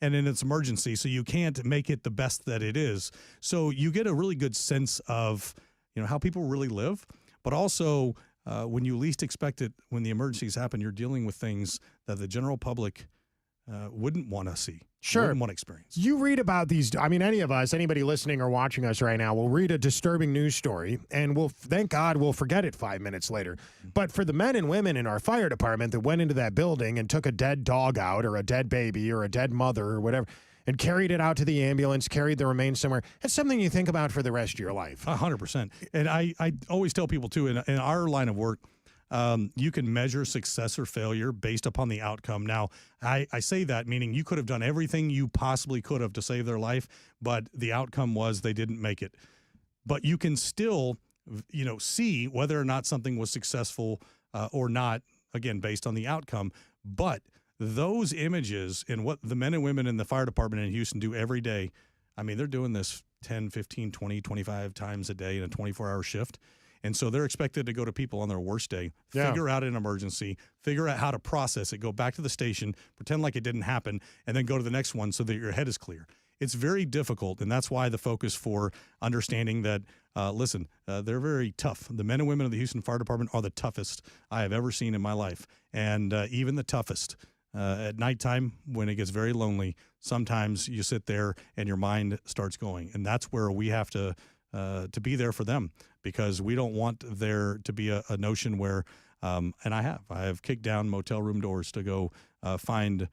and in its emergency, so you can't make it the best that it is. So you get a really good sense of, how people really live, but also when you least expect it, when the emergencies happen, you're dealing with things that the general public wouldn't want to see. Sure. Wouldn't want to experience. You read about these. I mean, any of us, anybody listening or watching us right now, will read a disturbing news story, and thank God we'll forget it 5 minutes later. But for the men and women in our fire department that went into that building and took a dead dog out, or a dead baby, or a dead mother, or whatever, and carried it out to the ambulance, carried the remains somewhere, it's something you think about for the rest of your life. 100%. And I always tell people, too, in our line of work, you can measure success or failure based upon the outcome. Now, I say that meaning you could have done everything you possibly could have to save their life, but the outcome was they didn't make it. But you can still, see whether or not something was successful or not, again, based on the outcome. But those images and what the men and women in the fire department in Houston do every day, I mean, they're doing this 10, 15, 20, 25 times a day in a 24-hour shift. And so they're expected to go to people on their worst day, figure out an emergency, figure out how to process it, go back to the station, pretend like it didn't happen, and then go to the next one so that your head is clear. It's very difficult, and that's why the focus for understanding that, they're very tough. The men and women of the Houston Fire Department are the toughest I have ever seen in my life, and even the toughest. At nighttime, when it gets very lonely, sometimes you sit there and your mind starts going, and that's where we have to be there for them, because we don't want there to be a notion where, and I have kicked down motel room doors to go find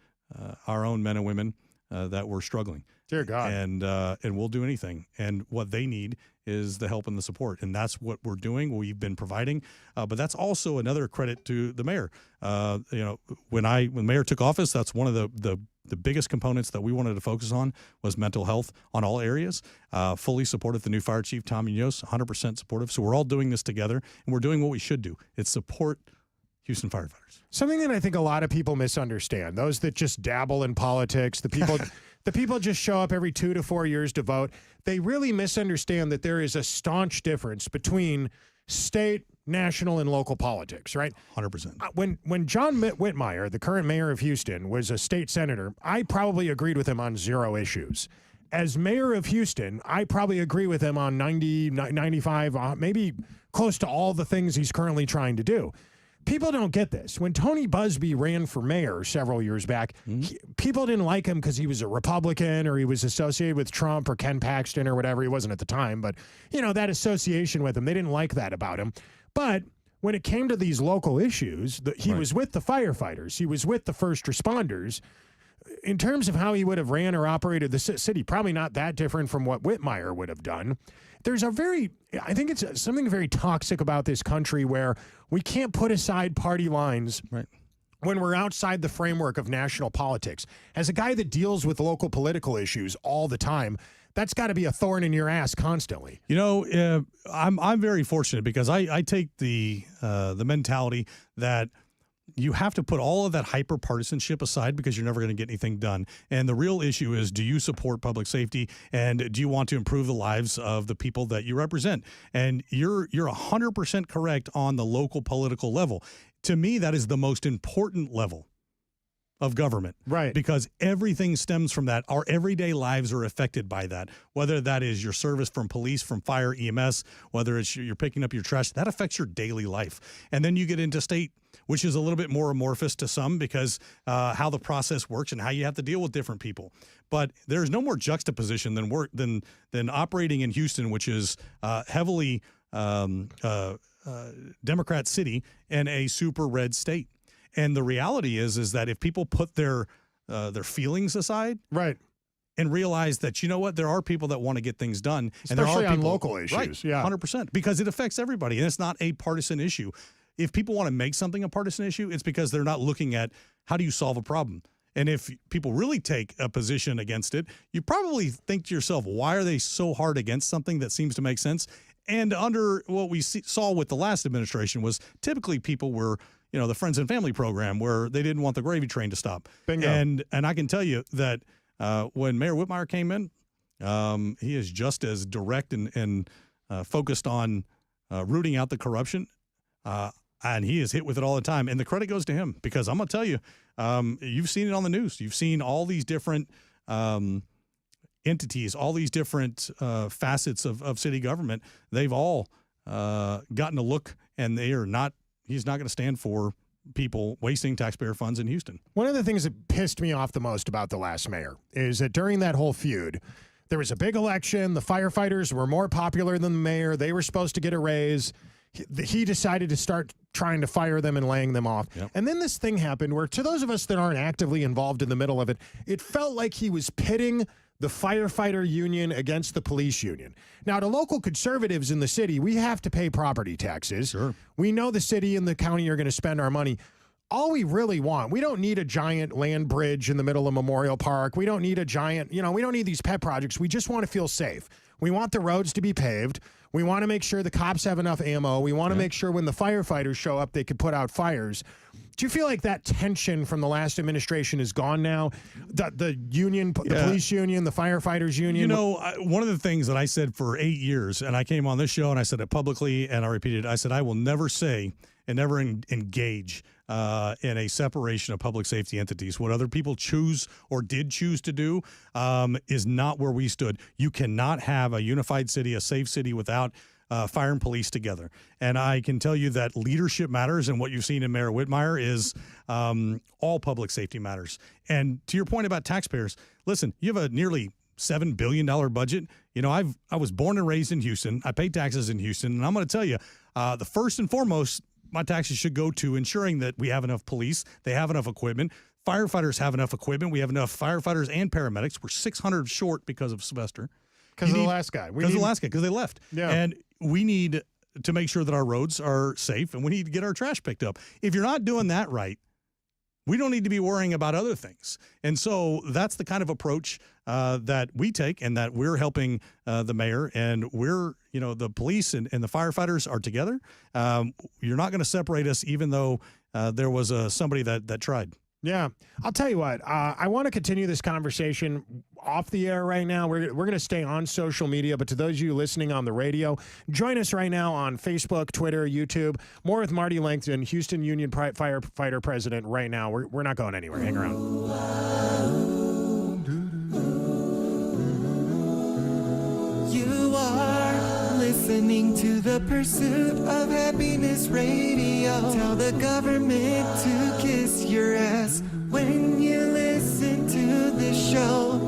our own men and women that were struggling. Dear God. And we'll do anything. And what they need is the help and the support. And that's what we're doing. We've been providing. But that's also another credit to the mayor. When the mayor took office, that's one of the biggest components that we wanted to focus on was mental health on all areas. Fully supportive the new fire chief, Tom Munoz, 100% supportive. So we're all doing this together, and we're doing what we should do. It's support Houston firefighters. Something that I think a lot of people misunderstand, those that just dabble in politics, the people just show up every 2 to 4 years to vote, they really misunderstand that there is a staunch difference between state, national, and local politics, right? 100%. When John Whitmire, the current mayor of Houston, was a state senator, I probably agreed with him on 0 issues. As mayor of Houston, I probably agree with him on 90, 95, maybe close to all the things he's currently trying to do. People don't get this. When Tony Busby ran for mayor several years back, people didn't like him because he was a Republican or he was associated with Trump or Ken Paxton or whatever. He wasn't at the time, but, that association with him, they didn't like that about him. But when it came to these local issues, he was with the firefighters. He was with the first responders. In terms of how he would have ran or operated the city, probably not that different from what Whitmire would have done. There's I think it's something very toxic about this country where we can't put aside party lines when we're outside the framework of national politics. As a guy that deals with local political issues all the time, that's got to be a thorn in your ass constantly. I'm very fortunate because I take the mentality that you have to put all of that hyper-partisanship aside because you're never going to get anything done. And the real issue is, do you support public safety, and do you want to improve the lives of the people that you represent? And you're 100% correct on the local political level. To me, that is the most important level of government. Right. Because everything stems from that. Our everyday lives are affected by that. Whether that is your service from police, from fire, EMS, whether it's you're picking up your trash, that affects your daily life. And then you get into state, which is a little bit more amorphous to some because how the process works and how you have to deal with different people. But there's no more juxtaposition than operating in Houston, which is heavily Democrat city and a super red state. And the reality is that if people put their feelings aside, right, and realize that, there are people that want to get things done, especially and there are on local issues, right, 100%, because it affects everybody, and it's not a partisan issue. If people want to make something a partisan issue, it's because they're not looking at how do you solve a problem. And if people really take a position against it, you probably think to yourself, why are they so hard against something that seems to make sense? And under what we saw with the last administration was typically people were, the Friends and Family program where they didn't want the gravy train to stop. Bingo. And I can tell you that when Mayor Whitmire came in, he is just as direct and focused on rooting out the corruption. And he is hit with it all the time. And the credit goes to him because I'm going to tell you, you've seen it on the news. You've seen all these different entities, all these different facets of city government, they've all gotten a look, and he's not going to stand for people wasting taxpayer funds in Houston. One of the things that pissed me off the most about the last mayor is that during that whole feud, there was a big election. The firefighters were more popular than the mayor. They were supposed to get a raise. He decided to start trying to fire them and laying them off. Yep. And then this thing happened where, to those of us that aren't actively involved in the middle of it, it felt like he was pitting the firefighter union against the police union. Now, to local conservatives in the city, we have to pay property taxes. Sure. We know the city and the county are going to spend our money. All we really want, we don't need a giant land bridge in the middle of Memorial Park. We don't need a giant, we don't need these pet projects. We just want to feel safe. We want the roads to be paved. We want to make sure the cops have enough ammo. We want to make sure when the firefighters show up, they can put out fires. Do you feel like that tension from the last administration is gone now? The union, the police union, the firefighters union? One of the things that I said for 8 years, and I came on this show and I said it publicly and I repeated it, I said, I will never say and never engage in a separation of public safety entities. What other people choose or did choose to do is not where we stood. You cannot have a unified city, a safe city, without fire and police together. And I can tell you that leadership matters, and what you've seen in Mayor Whitmire is all public safety matters. And to your point about taxpayers, listen, you have a nearly $7 billion budget. I was born and raised in Houston. I pay taxes in Houston, and I'm going to tell you, the first and foremost, my taxes should go to ensuring that we have enough police, they have enough equipment, firefighters have enough equipment, we have enough firefighters and paramedics. We're 600 short because of Sylvester. Because of the last guy. Because they left. Yeah. And we need to make sure that our roads are safe, and we need to get our trash picked up. If you're not doing that right, we don't need to be worrying about other things. And so that's the kind of approach that we take, and that we're helping the mayor, and we're, the police and the firefighters are together. You're not going to separate us, even though there was somebody that tried. Yeah. I'll tell you what, I want to continue this conversation off the air right now. We're going to stay on social media, but to those of you listening on the radio, join us right now on Facebook, Twitter, YouTube. More with Marty Langton, Houston Union Firefighter President right now. We're not going anywhere. Hang around. You are listening to the Pursuit of Happiness Radio. Tell the government to kiss your ass when you listen to this show.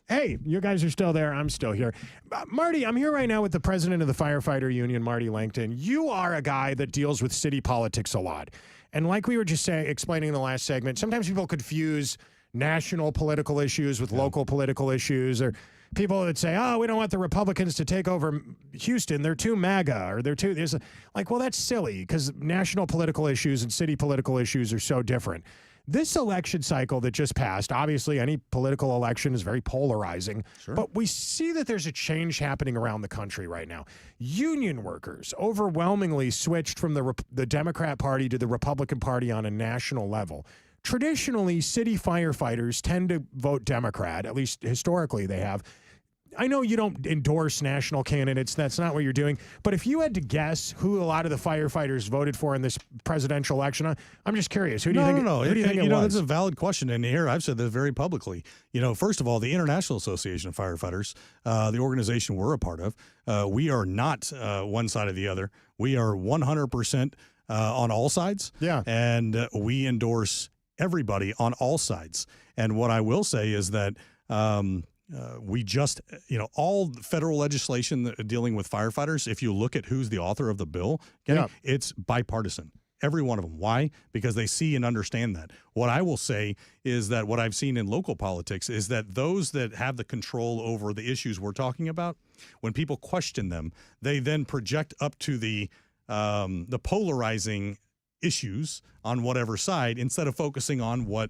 Hey, you guys are still there. I'm still here. Marty, I'm here right now with the president of the Firefighter Union, Marty Langton. You are a guy that deals with city politics a lot. And like we were just explaining in the last segment, sometimes people confuse national political issues with local political issues, or people that say, oh, we don't want the Republicans to take over Houston. They're too MAGA, or they're too, well, that's silly, because national political issues and city political issues are so different. This election cycle that just passed, obviously any political election is very polarizing, but we see that there's a change happening around the country right now. Union workers overwhelmingly switched from the Democrat Party to the Republican Party on a national level. Traditionally, city firefighters tend to vote Democrat, at least historically they have. I know you don't endorse national candidates. That's not what you're doing. But if you had to guess who a lot of the firefighters voted for in this presidential election, I'm just curious. Who do you think? Who do you think it was? That's a valid question. And here I've said this very publicly. First of all, the International Association of Firefighters, the organization we're a part of, we are not one side or the other. We are 100% on all sides. Yeah. And we endorse everybody on all sides. And what I will say is that we just, all federal legislation dealing with firefighters, if you look at who's the author of the bill, it's bipartisan. Every one of them. Why? Because they see and understand that. What I will say is that what I've seen in local politics is that those that have the control over the issues we're talking about, when people question them, they then project up to the polarizing issues on whatever side instead of focusing on what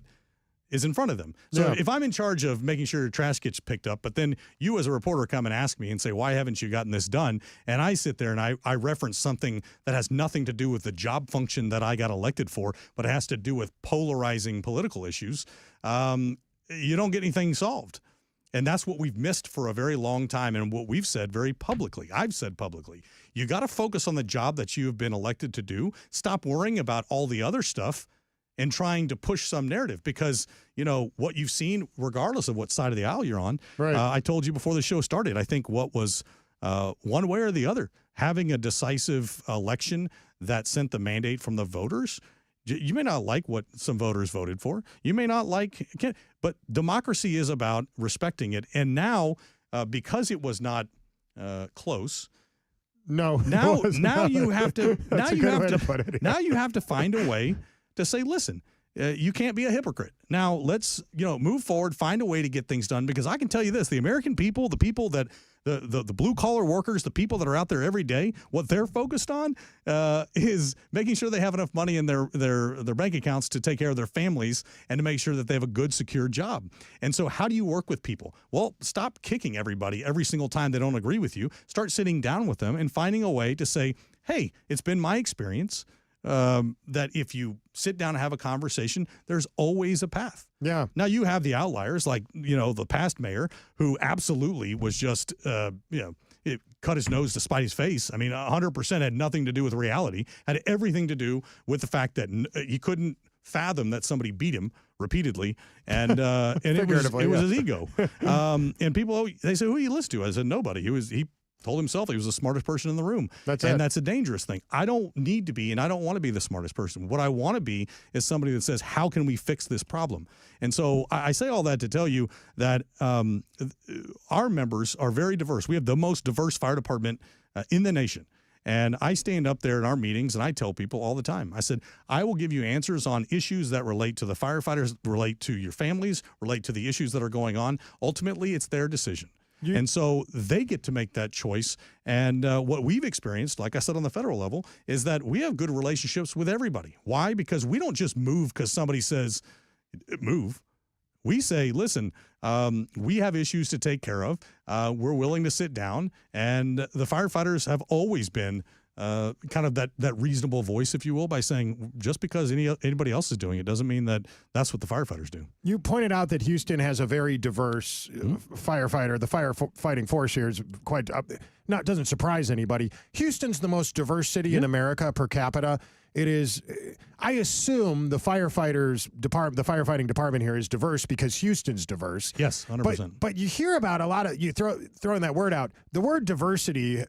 is in front of them. So if I'm in charge of making sure your trash gets picked up, but then you as a reporter come and ask me and say, why haven't you gotten this done? And I sit there and I reference something that has nothing to do with the job function that I got elected for, but it has to do with polarizing political issues, you don't get anything solved. And that's what we've missed for a very long time, and what we've said very publicly. I've said publicly, you got to focus on the job that you have been elected to do. Stop worrying about all the other stuff and trying to push some narrative because, you know, what you've seen, regardless of what side of the aisle you're on. Right. I told you before the show started, I think what was one way or the other, having a decisive election that sent the mandate from the voters. You may not like what some voters voted for. You may not like, but democracy is about respecting it. And now, because it was not close, now you have to now you have to find a way to say, listen, you can't be a hypocrite. Now let's move forward, find a way to get things done, because I can tell you this: the American people, the people that the blue collar workers, the people that are out there every day, what they're focused on is making sure they have enough money in their bank accounts to take care of their families and to make sure that they have a good, secure job. And so how do you work with people? Well, stop kicking everybody every single time they don't agree with you. Start sitting down with them and finding a way to say, hey, it's been my experience that if you sit down and have a conversation, there's always a path. Yeah. Now you have the outliers, like, the past mayor who absolutely was just, it cut his nose to spite his face. I mean, 100% had nothing to do with reality, had everything to do with the fact that he couldn't fathom that somebody beat him repeatedly, and it was his ego. And people, they say, who you listen to? I said, nobody. He told himself he was the smartest person in the room. That's a dangerous thing. I don't need to be, and I don't want to be the smartest person. What I want to be is somebody that says, how can we fix this problem? And so I say all that to tell you that our members are very diverse. We have the most diverse fire department in the nation. And I stand up there in our meetings and I tell people all the time, I said, I will give you answers on issues that relate to the firefighters, relate to your families, relate to the issues that are going on. Ultimately, it's their decision. And so they get to make that choice. And what we've experienced, like I said, on the federal level, is that we have good relationships with everybody. Why? Because we don't just move because somebody says move. We say, listen, we have issues to take care of. We're willing to sit down. And the firefighters have always been kind of that reasonable voice, if you will, by saying just because anybody else is doing it doesn't mean that that's what the firefighters do. You pointed out that Houston has a very diverse firefighter. The firefighting force here is quite doesn't surprise anybody. Houston's the most diverse city in America per capita. It is. I assume the firefighting department here is diverse because Houston's diverse. Yes, 100%. But you hear about a lot of throwing that word out. The word diversity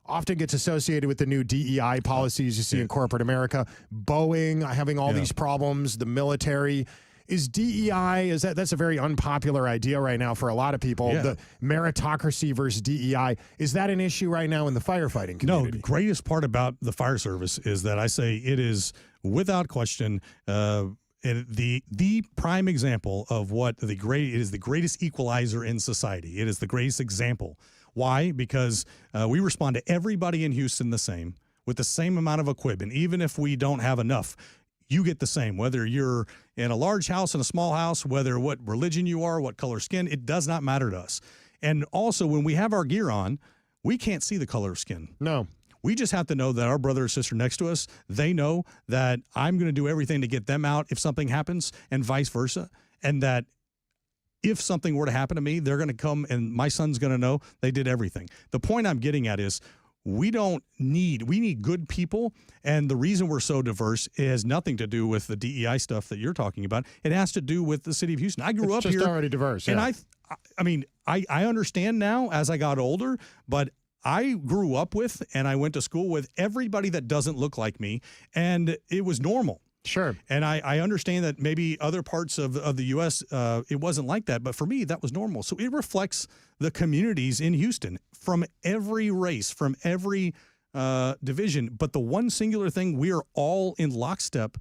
often gets associated with the new DEI policies you see in corporate America. Boeing having all these problems, the military. Is DEI, that's a very unpopular idea right now for a lot of people, the meritocracy versus DEI. Is that an issue right now in the firefighting community? No, the greatest part about the fire service is that I say it is, without question, the prime example of what it is the greatest equalizer in society. It is the greatest example. Why? Because we respond to everybody in Houston the same, with the same amount of equipment. Even if we don't have enough, you get the same, whether you're in a large house, in a small house, whether what religion you are, what color skin, it does not matter to us. And also, when we have our gear on, we can't see the color of skin. No. We just have to know that our brother or sister next to us, they know that I'm going to do everything to get them out if something happens, and vice versa. And that if something were to happen to me, they're going to come and my son's going to know they did everything. The point I'm getting at is we need good people. And the reason we're so diverse has nothing to do with the DEI stuff that you're talking about. It has to do with the city of Houston. I grew up here. It's just already diverse. And I understand now as I got older, but I grew up with and I went to school with everybody that doesn't look like me. And it was normal. Sure. And I understand that maybe other parts of the U.S., it wasn't like that. But for me, that was normal. So it reflects the communities in Houston from every race, from every division. But the one singular thing we are all in lockstep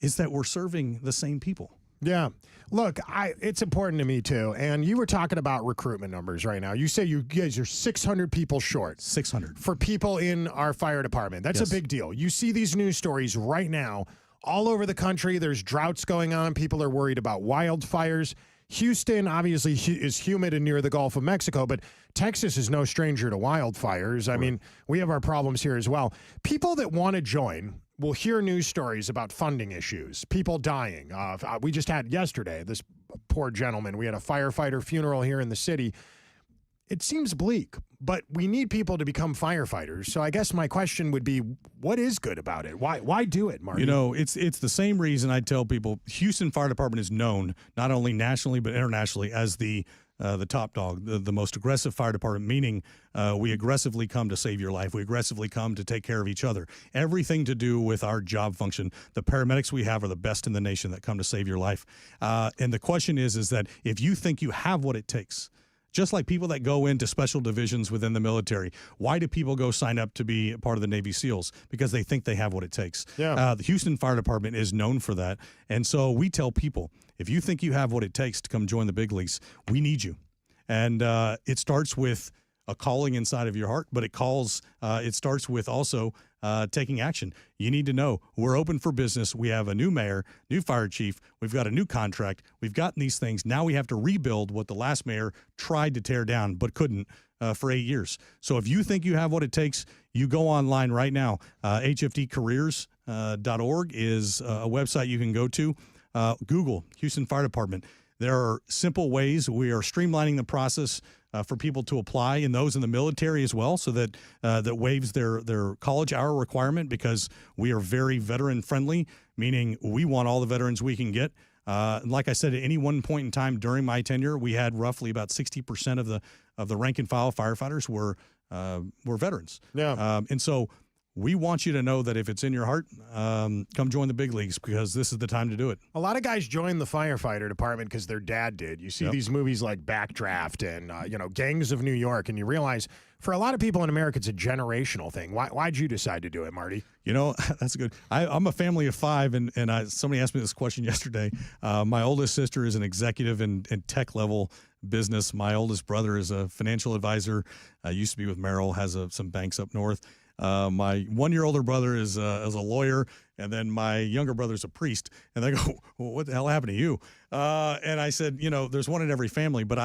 is that we're serving the same people. Yeah. Look, it's important to me, too. And you were talking about recruitment numbers right now. You say you guys are 600 people short. 600. For people in our fire department. That's a big deal. You see these news stories right now. All over the country, there's droughts going on. People are worried about wildfires. Houston, obviously, is humid and near the Gulf of Mexico, but Texas is no stranger to wildfires. I mean, we have our problems here as well. People that want to join will hear news stories about funding issues, people dying. We just had yesterday, this poor gentleman, we had a firefighter funeral here in the city. it seems bleak, but we need people to become firefighters. So I guess my question would be, what is good about it? Why do it, Marty? You know, it's the same reason I tell people Houston Fire Department is known not only nationally but internationally as the top dog, the most aggressive fire department, meaning we aggressively come to save your life. We aggressively come to take care of each other. Everything to do with our job function. The paramedics we have are the best in the nation that come to save your life. And the question is that if you think you have what it takes, just like people that go into special divisions within the military, why do people go sign up to be part of the Navy SEALs? Because they think they have what it takes. Yeah. The Houston Fire Department is known for that. And so we tell people, if you think you have what it takes to come join the big leagues, we need you. And it starts with a calling inside of your heart, but it starts with also taking action. You need to know we're open for business. We have a new mayor, new fire chief. We've got a new contract. We've gotten these things. Now we have to rebuild what the last mayor tried to tear down but couldn't for 8 years. So if you think you have what it takes, you go online right now. HFDcareers.org is a website you can go to. Google Houston Fire Department. There are simple ways. We are streamlining the process for people to apply, and those in the military as well, so that that waives their college hour requirement, because we are very veteran friendly, meaning we want all the veterans we can get. Like I said, at any one point in time during my tenure, we had roughly about 60% of the rank and file firefighters were veterans. Yeah. And so we want you to know that if it's in your heart, come join the big leagues, because this is the time to do it. A lot of guys join the firefighter department because their dad did. You see these movies like Backdraft and, Gangs of New York, and you realize for a lot of people in America, it's a generational thing. Why'd you decide to do it, Marty? You know, that's good. I'm a family of five, and somebody asked me this question yesterday. My oldest sister is an executive in tech level business. My oldest brother is a financial advisor, used to be with Merrill, has some banks up north. My 1 year older brother is a lawyer, and then my younger brother's a priest. And they go, well, what the hell happened to you? And I said, there's one in every family, but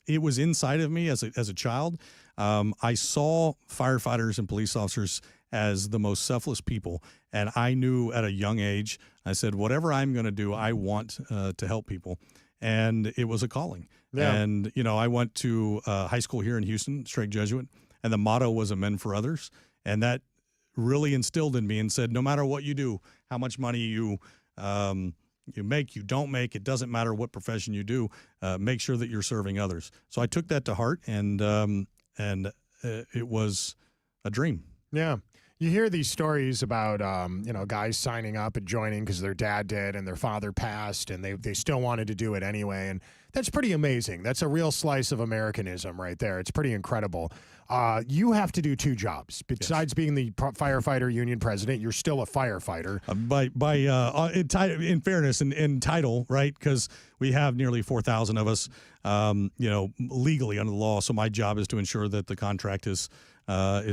it was inside of me as a child. I saw firefighters and police officers as the most selfless people. And I knew at a young age, I said, whatever I'm going to do, I want to help people. And it was a calling. Yeah. And, I went to high school here in Houston, straight Jesuit, and the motto was a men for others. And that really instilled in me and said, no matter what you do, how much money you make, you don't make, it doesn't matter what profession you do, make sure that you're serving others. So I took that to heart, and it was a dream. Yeah. You hear these stories about, guys signing up and joining because their dad did and their father passed, and they still wanted to do it anyway. And that's pretty amazing. That's a real slice of Americanism right there. It's pretty incredible. You have to do two jobs. Besides being the firefighter union president, you're still a firefighter. In fairness and in title, right? Because we have nearly 4,000 of us, legally under the law. So my job is to ensure that the contract is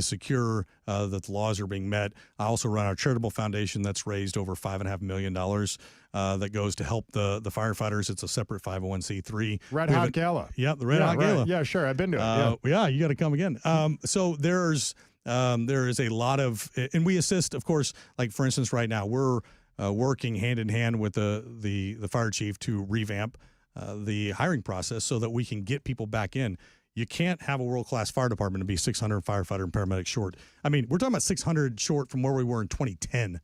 secure, that the laws are being met. I also run our charitable foundation that's raised over $5.5 million that goes to help the firefighters. It's a separate 501c3. Red Hot Gala. Yeah, the Red Hot Gala. Yeah, sure. I've been to it. Yeah, you got to come again. So there is a lot of, and we assist, of course, like for instance, right now we're working hand in hand with the fire chief to revamp the hiring process so that we can get people back in. You can't have a world-class fire department and be 600 firefighter and paramedics short. I mean, we're talking about 600 short from where we were in 2010,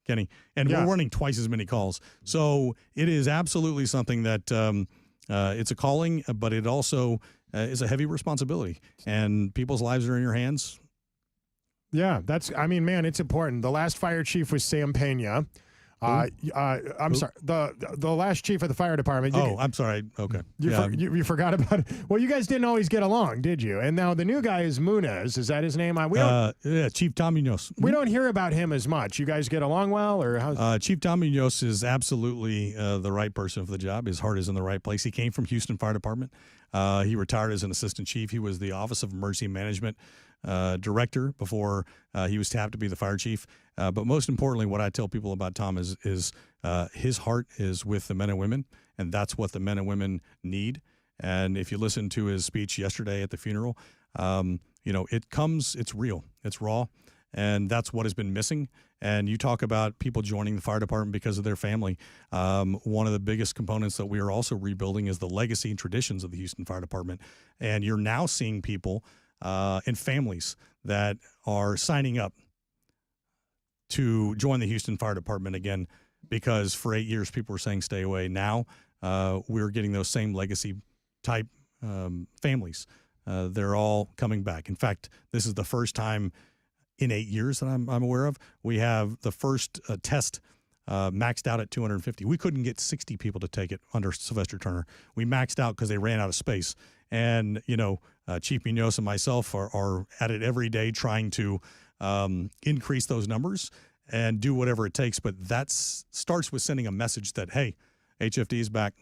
Kenny, and we're running twice as many calls. So it is absolutely something that it's a calling, but it also is a heavy responsibility, and people's lives are in your hands. Yeah, it's important. The last fire chief was Sam Pena. I'm sorry. The last chief of the fire department. I'm sorry. Okay. You forgot about it. Well, you guys didn't always get along, did you? And now the new guy is Munez. Is that his name? Chief Tom Munoz. We don't hear about him as much. You guys get along well, or how? Chief Tom Munoz is absolutely the right person for the job. His heart is in the right place. He came from Houston Fire Department. He retired as an assistant chief. He was the Office of Emergency Management director before he was tapped to be the fire chief. But most importantly, what I tell people about Tom is his heart is with the men and women, and that's what the men and women need. And if you listen to his speech yesterday at the funeral, it's real, it's raw, And that's what has been missing. And you talk about people joining the fire department because of their family. One of the biggest components that we are also rebuilding is the legacy and traditions of the Houston Fire Department. And you're now seeing people and families that are signing up to join the Houston Fire Department again, because for 8 years people were saying stay away. Now we're getting those same legacy type families. They're all coming back. In fact, this is the first time in 8 years that I'm aware of. We have the first test maxed out at 250. We couldn't get 60 people to take it under Sylvester Turner. We maxed out because they ran out of space. And, Chief Munoz and myself are at it every day trying to increase those numbers and do whatever it takes. But that starts with sending a message that, hey, HFD is back.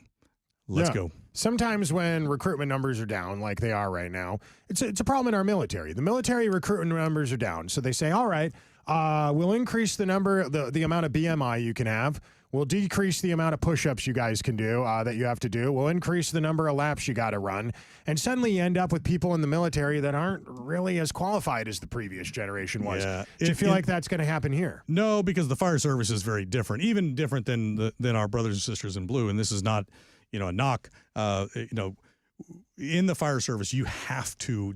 Let's go. Sometimes when recruitment numbers are down, like they are right now, it's a problem in our military. The military recruitment numbers are down. So they say, all right, we'll increase the number, the amount of BMI you can have. We'll decrease the amount of push-ups you guys can do that you have to do. We'll increase the number of laps you got to run. And suddenly you end up with people in the military that aren't really as qualified as the previous generation was. Yeah. Do you feel like that's going to happen here? No, because the fire service is very different, even different than our brothers and sisters in blue. And this is not, a knock. In the fire service, you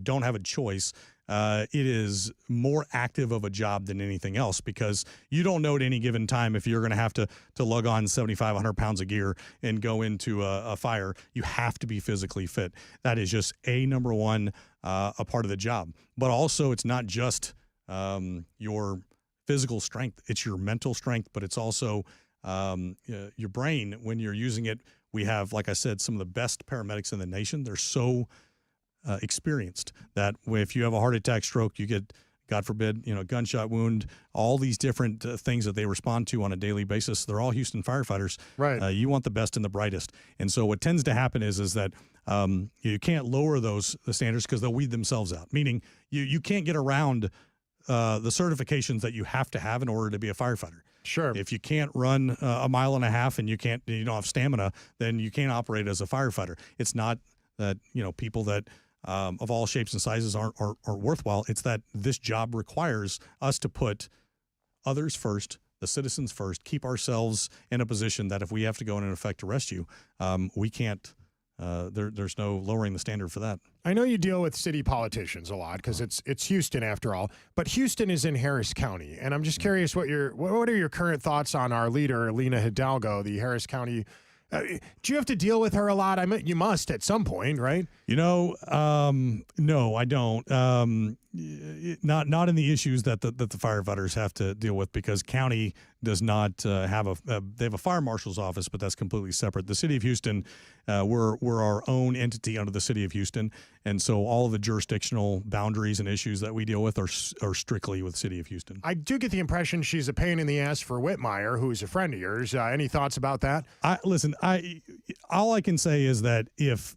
don't have a choice. It is more active of a job than anything else, because you don't know at any given time if you're going to have to lug on 7,500 pounds of gear and go into a fire. You have to be physically fit. That is just number one, a part of the job. But also, it's not just your physical strength. It's your mental strength, but it's also your brain when you're using it. We have, like I said, some of the best paramedics in the nation. They're so experienced that if you have a heart attack, stroke, you get, God forbid, gunshot wound, all these different things that they respond to on a daily basis. They're all Houston firefighters. Right. You want the best and the brightest. And so what tends to happen is that you can't lower the standards because they'll weed themselves out, meaning you can't get around the certifications that you have to have in order to be a firefighter. Sure. If you can't run a mile and a half and you don't have stamina, then you can't operate as a firefighter. It's not that, people that of all shapes and sizes aren't worthwhile. It's that this job requires us to put others first, the citizens first, keep ourselves in a position that if we have to go in and effect arrest you, we can't. There's no lowering the standard for that. I know you deal with city politicians a lot because it's Houston after all, but Houston is in Harris County, and I'm just curious what are your current thoughts on our leader, Lena Hidalgo, the Harris County. Do you have to deal with her a lot? I mean, you must at some point, right? No, I don't. Not in the issues that the firefighters have to deal with, because county does not have they have a fire marshal's office, but that's completely separate. The city of Houston, we're our own entity under the city of Houston, and so all of the jurisdictional boundaries and issues that we deal with are strictly with the city of Houston. I do get the impression she's a pain in the ass for Whitmire, who's a friend of yours. Any thoughts about that? All I can say is that if,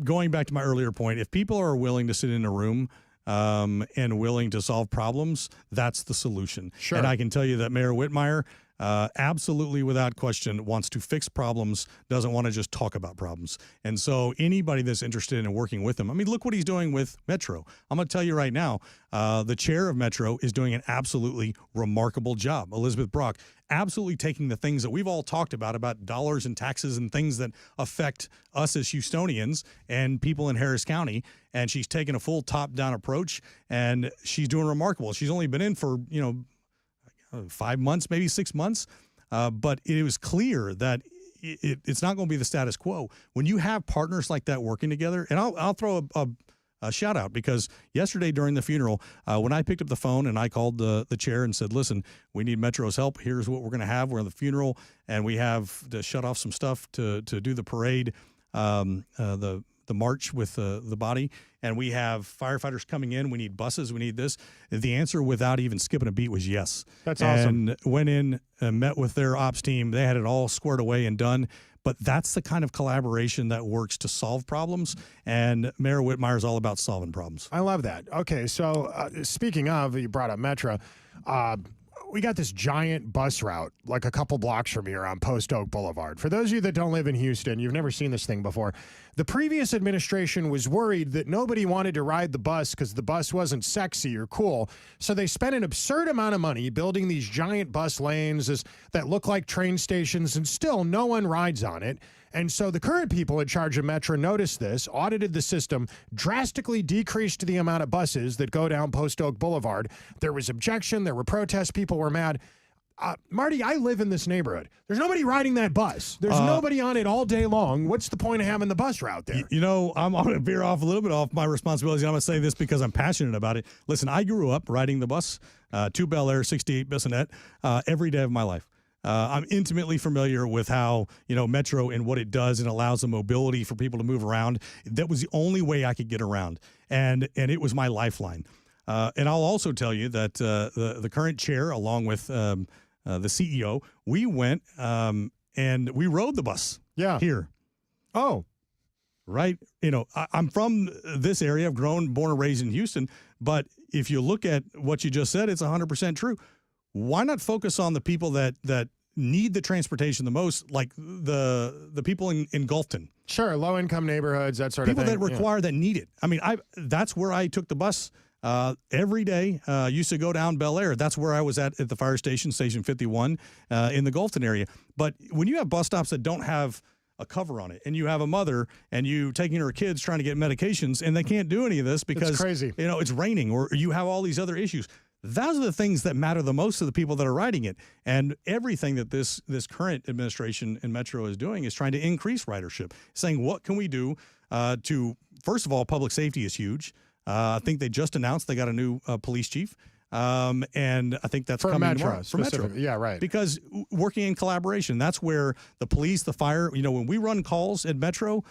going back to my earlier point, if people are willing to sit in a room and willing to solve problems, that's the solution. Sure. And I can tell you that Mayor Whitmire, absolutely without question, wants to fix problems, doesn't want to just talk about problems. And so anybody that's interested in working with him, I mean, look what he's doing with Metro. I'm going to tell you right now, the chair of Metro is doing an absolutely remarkable job. Elizabeth Brock, absolutely taking the things that we've all talked about dollars and taxes and things that affect us as Houstonians and people in Harris County, and she's taken a full top-down approach, and she's doing remarkable. She's only been in for, 5 months, maybe 6 months, but it was clear that it's not going to be the status quo. When you have partners like that working together, and I'll throw a shout out, because yesterday during the funeral, when I picked up the phone and I called the chair and said, listen, we need Metro's help. Here's what we're going to have. We're in the funeral, and we have to shut off some stuff to do the parade, the march with the body, and we have firefighters coming in. We need buses. We need this. The answer, without even skipping a beat, was yes. That's awesome. And went in and met with their ops team. They had it all squared away and done. But that's the kind of collaboration that works to solve problems, and Mayor Whitmire is all about solving problems. I love that. Okay, so speaking of, you brought up Metro. we got this giant bus route like a couple blocks from here on Post Oak Boulevard. For those of you that don't live in Houston, you've never seen this thing before. The previous administration was worried that nobody wanted to ride the bus because the bus wasn't sexy or cool. So they spent an absurd amount of money building these giant bus lanes that look like train stations, and still no one rides on it. And so the current people in charge of Metro noticed this, audited the system, drastically decreased the amount of buses that go down Post Oak Boulevard. There was objection. There were protests. People were mad. Marty, I live in this neighborhood. There's nobody riding that bus. There's nobody on it all day long. What's the point of having the bus route there? You know, I'm going to veer off a little bit off my responsibilities. I'm going to say this because I'm passionate about it. Listen, I grew up riding the bus to Bel Air, 68 Bissonnette, every day of my life. I'm intimately familiar with how, Metro and what it does and allows the mobility for people to move around. That was the only way I could get around, and it was my lifeline. And I'll also tell you that the current chair, along with the CEO, we went and we rode the bus here. Oh. Right. I'm from this area. I've born and raised in Houston. But if you look at what you just said, it's 100% true. Why not focus on the people that need the transportation the most, like the people in Gulfton? Sure, low-income neighborhoods, that sort of thing. People that require that need it. I mean, that's where I took the bus every day. Used to go down Bel Air. That's where I was at the fire station, Station 51, in the Gulfton area. But when you have bus stops that don't have a cover on it, and you have a mother and you taking her kids trying to get medications, and they can't do any of this because it's crazy. It's raining, or you have all these other issues. Those are the things that matter the most to the people that are riding it. And everything that this current administration in Metro is doing is trying to increase ridership, saying, what can we do to, first of all, public safety is huge. I think they just announced they got a new police chief. And I think that's coming tomorrow. For Metro. Yeah, right. Because working in collaboration, that's where the police, the fire, when we run calls at Metro,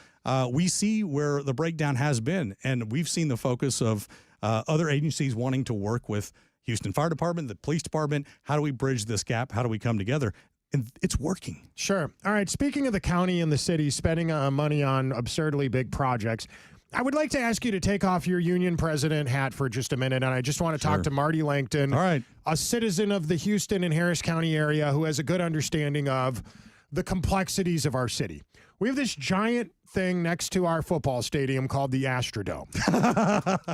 we see where the breakdown has been. And we've seen the focus of other agencies wanting to work with Houston Fire Department, the police department. How do we bridge this gap? How do we come together? And it's working. Sure. All right. Speaking of the county and the city spending money on absurdly big projects, I would like to ask you to take off your union president hat for just a minute, and I just want to talk to Marty Langton, all right, a citizen of the Houston and Harris County area who has a good understanding of the complexities of our city. We have this giant thing next to our football stadium called the Astrodome.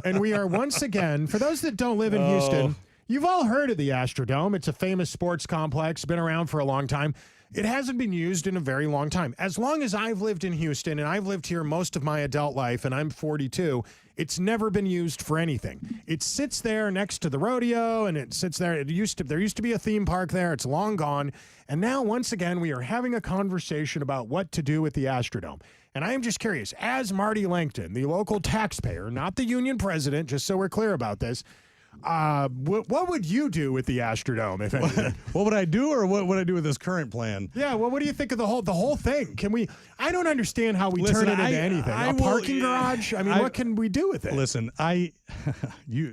And we are once again, for those that don't live in Houston, you've all heard of the Astrodome. It's a famous sports complex, been around for a long time. It hasn't been used in a very long time. As long as I've lived in Houston, and I've lived here most of my adult life, and I'm 42, it's never been used for anything. It sits there next to the rodeo, and it sits there. There used to be a theme park there. It's long gone. And now, once again, we are having a conversation about what to do with the Astrodome. And I am just curious, as Marty Langton, the local taxpayer, not the union president, just so we're clear about this, what would you do with the Astrodome, if anything? What would I do, or what would I do with this current plan? Yeah, well, what do you think of the whole thing? Can we? I don't understand how we turn it into anything. A parking garage? I mean, what can we do with it? Listen, that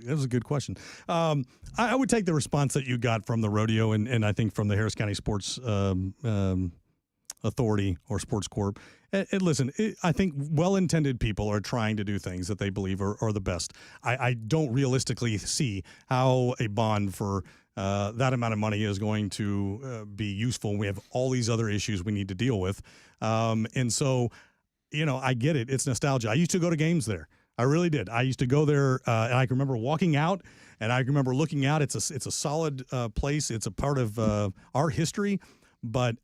was a good question. I would take the response that you got from the rodeo and I think from the Harris County Sports Authority or Sports Corp. And listen, I think well-intended people are trying to do things that they believe are the best. I don't realistically see how a bond for that amount of money is going to be useful. We have all these other issues we need to deal with. And so, I get it. It's nostalgia. I used to go to games there. I really did. I used to go there, and I can remember walking out, and I remember looking out. It's a solid place. It's a part of our history, but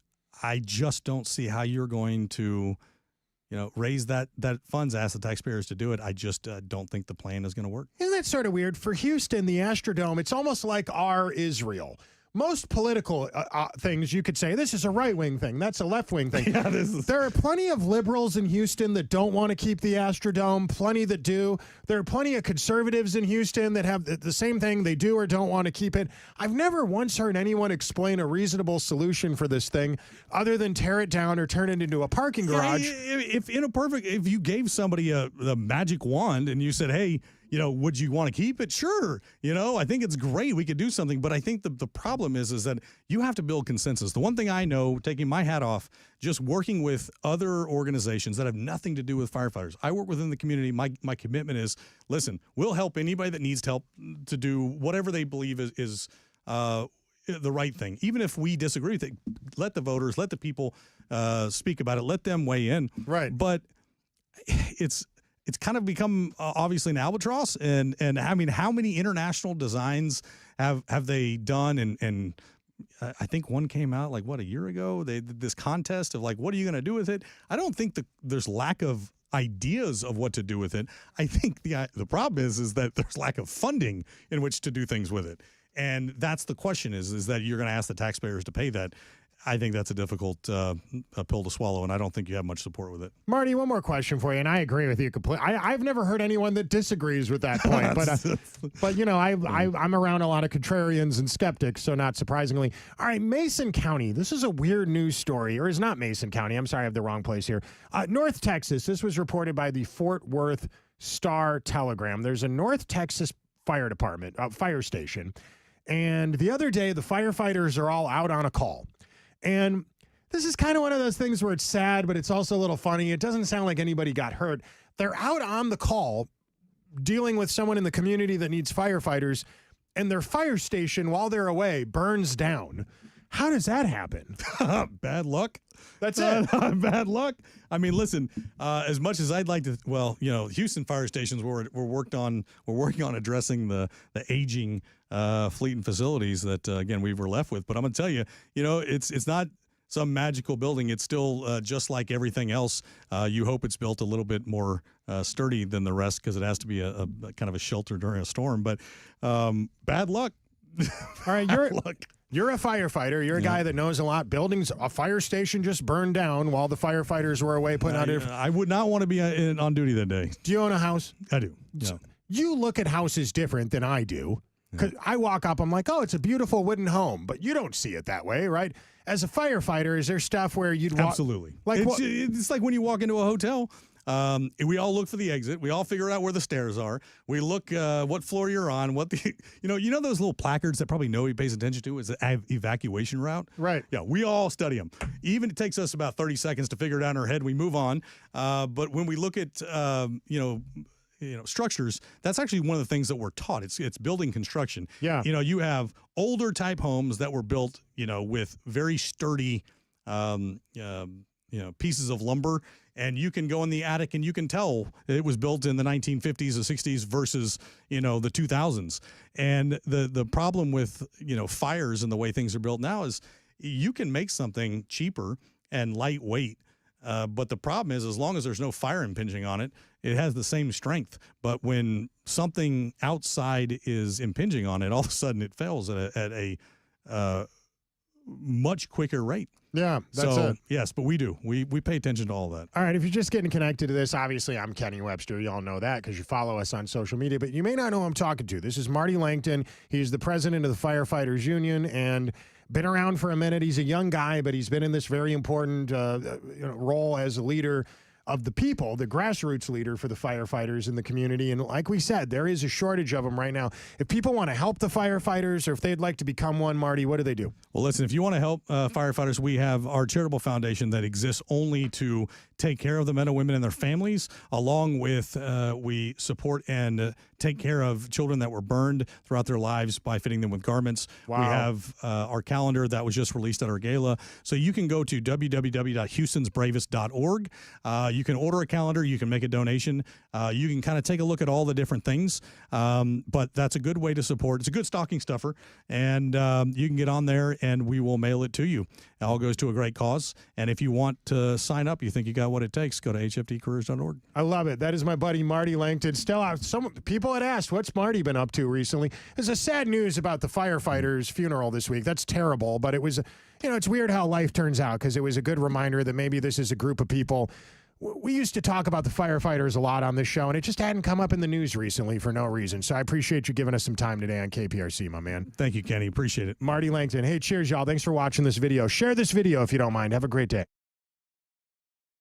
I just don't see how you're going to, raise that funds, ask the taxpayers to do it. I just don't think the plan is going to work. Isn't that sort of weird? For Houston, the Astrodome, it's almost like our Israel. Most political things, you could say, this is a right-wing thing, that's a left-wing thing. Yeah, there are plenty of liberals in Houston that don't want to keep the Astrodome, plenty that do. There are plenty of conservatives in Houston that have the same thing, they do or don't want to keep it. I've never once heard anyone explain a reasonable solution for this thing other than tear it down or turn it into a parking garage. Yeah, if you gave somebody the magic wand and you said, hey, would you want to keep it? Sure. I think it's great. We could do something. But I think the problem is that you have to build consensus. The one thing I know, taking my hat off, just working with other organizations that have nothing to do with firefighters. I work within the community. My commitment is, listen, we'll help anybody that needs help to do whatever they believe is the right thing. Even if we disagree with it, let the voters, let the people speak about it, let them weigh in. Right. But it's kind of become obviously an albatross, and I mean, how many international designs have they done? And I think one came out like a year ago. They did this contest of like, what are you going to do with it? I don't think there's lack of ideas of what to do with it. I think the problem is that there's lack of funding in which to do things with it, and that's the question: is that you're going to ask the taxpayers to pay that? I think that's a difficult pill to swallow, and I don't think you have much support with it. Marty, one more question for you, and I agree with you completely. I've never heard anyone that disagrees with that point, but you know, I'm around a lot of contrarians and skeptics, so not surprisingly. All right, Mason County. This is a weird news story, or is not Mason County. I'm sorry, I have the wrong place here. North Texas. This was reported by the Fort Worth Star-Telegram. There's a North Texas fire department, fire station, and the other day the firefighters are all out on a call. And this is kind of one of those things where it's sad, but it's also a little funny. It doesn't sound like anybody got hurt. They're out on the call dealing with someone in the community that needs firefighters, and their fire station, while they're away, burns down. How does that happen? Bad luck. That's it. Bad luck. I mean, listen, as much as I'd like to, well, you know, Houston fire stations we're working on addressing the aging fleet and facilities that, again, we were left with. But I'm going to tell you, you know, it's not some magical building. It's still just like everything else. You hope it's built a little bit more sturdy than the rest because it has to be a kind of a shelter during a storm. But bad luck. All right, you're a firefighter. You're a guy that knows a lot. A fire station just burned down while the firefighters were away putting out. I would not want to be on duty that day. Do you own a house? I do. Yeah. You look at houses different than I do. Because I walk up, I'm like, oh, it's a beautiful wooden home, but you don't see it that way, right? As a firefighter, is there stuff where you'd walk? Absolutely. Like it's like when you walk into a hotel. We all look for the exit. We all figure out where the stairs are. We look what floor you're on. What the you know those little placards that probably nobody pays attention to is the evacuation route. Right. Yeah, we all study them. Even it takes us about 30 seconds to figure it out in our head. We move on. But when we look at structures, that's actually one of the things that we're taught. It's building construction. Yeah. You know, you have older type homes that were built, with very sturdy, pieces of lumber, and you can go in the attic and you can tell it was built in the 1950s or 60s versus, the 2000s. And the problem with, fires and the way things are built now is you can make something cheaper and lightweight. But the problem is, as long as there's no fire impinging on it, it has the same strength. But when something outside is impinging on it, all of a sudden it fails at a much quicker rate. Yeah, that's it. Yes, but we do. We pay attention to all that. All right, if you're just getting connected to this, obviously I'm Kenny Webster. You all know that because you follow us on social media, but you may not know who I'm talking to. This is Marty Langton. He's the president of the Firefighters Union and been around for a minute. He's a young guy, but he's been in this very important role as a leader of the people, the grassroots leader for the firefighters in the community. And like we said, there is a shortage of them right now. If people want to help the firefighters or if they'd like to become one, Marty, what do they do? Well, listen, if you want to help firefighters, we have our charitable foundation that exists only to take care of the men and women and their families, along with we support and take care of children that were burned throughout their lives by fitting them with garments. Wow. We have our calendar that was just released at our gala. So you can go to www.houstonsbravest.org. You can order a calendar. You can make a donation. You can kind of take a look at all the different things. But that's a good way to support. It's a good stocking stuffer. And you can get on there and we will mail it to you. It all goes to a great cause. And if you want to sign up, you think you got what it takes, go to hftcareers.org. I love it. That is my buddy Marty Langton. Still out. Some people had asked, what's Marty been up to recently? There's a sad news about the firefighter's funeral this week. That's terrible, but it was, it's weird how life turns out because it was a good reminder that maybe this is a group of people. We used to talk about the firefighters a lot on this show, and it just hadn't come up in the news recently for no reason. So I appreciate you giving us some time today on KPRC, my man. Thank you, Kenny. Appreciate it. Marty Langton. Hey, cheers, y'all. Thanks for watching this video. Share this video if you don't mind. Have a great day.